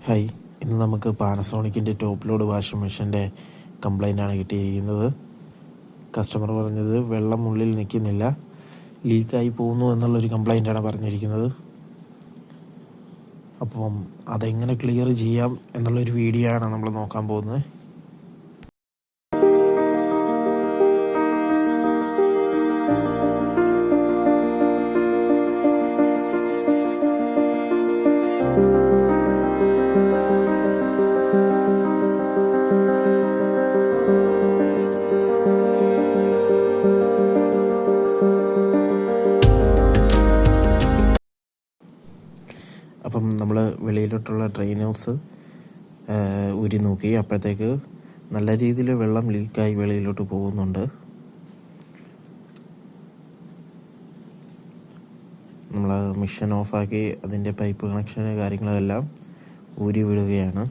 Hi, ഇന്ന് നമുക്ക് പാനസോണിക്കിൻ്റെ top load washing മെഷീൻ്റെ കംപ്ലൈൻ്റാണ് കിട്ടിയിരിക്കുന്നത്. കസ്റ്റമർ പറഞ്ഞത് വെള്ളം ഉള്ളിൽ നിൽക്കുന്നില്ല, ലീക്കായി പോകുന്നു എന്നുള്ളൊരു കംപ്ലൈൻ്റാണ് പറഞ്ഞിരിക്കുന്നത്. അപ്പം അതെങ്ങനെ ക്ലിയർ ചെയ്യാം എന്നുള്ളൊരു വീഡിയോ ആണ് നമ്മൾ നോക്കാൻ പോകുന്നത്. അപ്പം നമ്മൾ വെളിയിലോട്ടുള്ള ഡ്രെയിൻ ഹൗസ് ഊരി നോക്കി, അപ്പോഴത്തേക്ക് നല്ല രീതിയിൽ വെള്ളം ലീക്കായി വെളിയിലോട്ട് പോകുന്നുണ്ട്. നമ്മൾ മെഷീൻ ഓഫാക്കി അതിൻ്റെ പൈപ്പ് കണക്ഷന് കാര്യങ്ങളെല്ലാം ഊരി വിടുകയാണ്.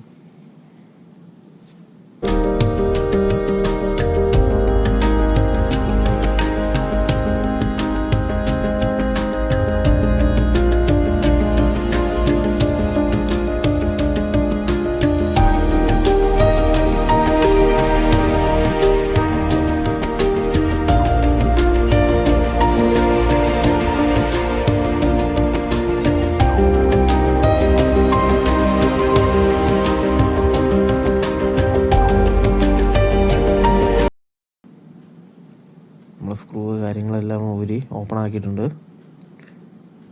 നമ്മൾ സ്ക്രൂ കാര്യങ്ങളെല്ലാം ഊരി ഓപ്പൺ ആക്കിയിട്ടുണ്ട്.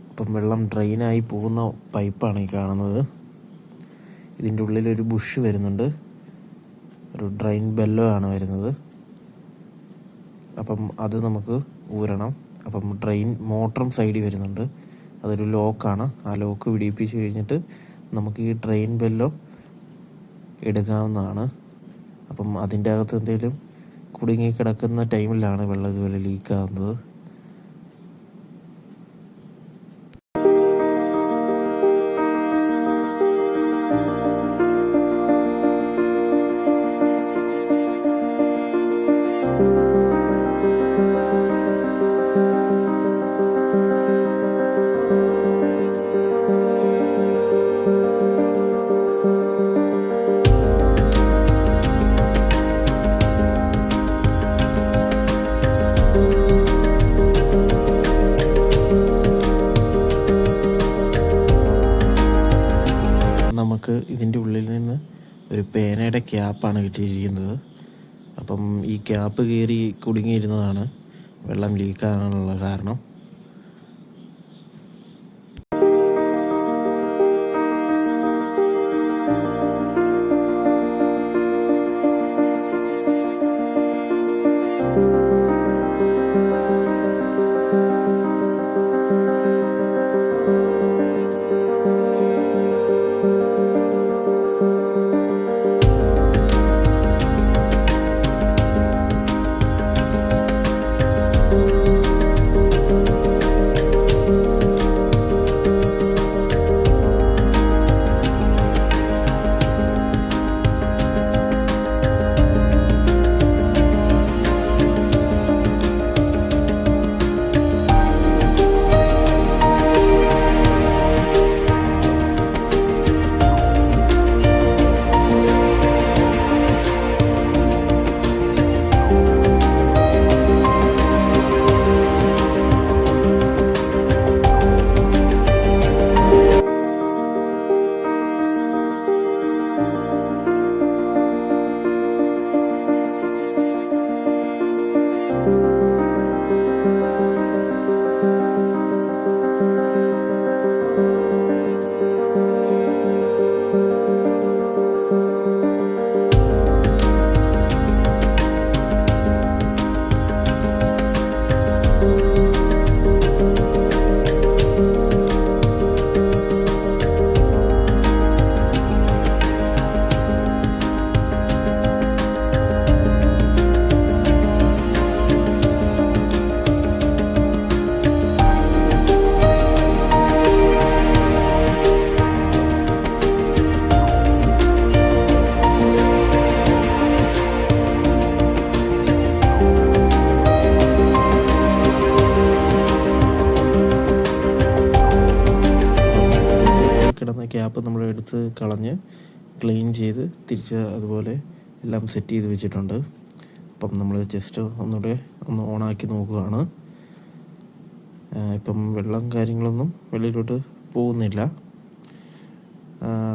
അപ്പം വെള്ളം ഡ്രെയിനായി പോകുന്ന പൈപ്പാണ് ഈ കാണുന്നത്. ഇതിൻ്റെ ഉള്ളിലൊരു ബുഷ് വരുന്നുണ്ട്, ഒരു ഡ്രെയിൻ ബെല്ലോ ആണ് വരുന്നത്. അപ്പം അത് നമുക്ക് ഊരണം. അപ്പം ഡ്രെയിൻ മോട്ടറും സൈഡിൽ വരുന്നുണ്ട്, അതൊരു ലോക്കാണ്. ആ ലോക്ക് പിടിപ്പിച്ച് കഴിഞ്ഞിട്ട് നമുക്ക് ഈ ഡ്രെയിൻ ബെല്ലോ എടുക്കാവുന്നതാണ്. അപ്പം അതിൻ്റെ അകത്ത് എന്തെങ്കിലും കുടുങ്ങി കിടക്കുന്ന ടൈമിലാണ് വെള്ളം ഇതുപോലെ ലീക്കാകുന്നത്. നമുക്ക് ഇതിൻ്റെ ഉള്ളിൽ നിന്ന് ഒരു പേനയുടെ ക്യാപ്പാണ് കിട്ടിയിരിക്കുന്നത്. അപ്പം ഈ ക്യാപ്പ് കയറി കുടുങ്ങിയിരുന്നതാണ് വെള്ളം ലീക്കാകാനുള്ള കാരണം. എടുത്ത് കളഞ്ഞ് ക്ലീൻ ചെയ്ത് തിരിച്ച് അതുപോലെ എല്ലാം സെറ്റ് ചെയ്ത് വെച്ചിട്ടുണ്ട്. അപ്പം നമ്മൾ ജസ്റ്റ് ഒന്നുകൂടെ ഒന്ന് ഓണാക്കി നോക്കുകയാണ്. ഇപ്പം വെള്ളം കാര്യങ്ങളൊന്നും വെളിയിലോട്ട് പോകുന്നില്ല.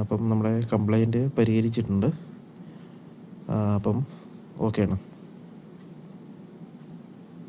അപ്പം നമ്മുടെ കംപ്ലൈൻറ്റ് പരിഹരിച്ചിട്ടുണ്ട്. അപ്പം ഓക്കെയാണ്.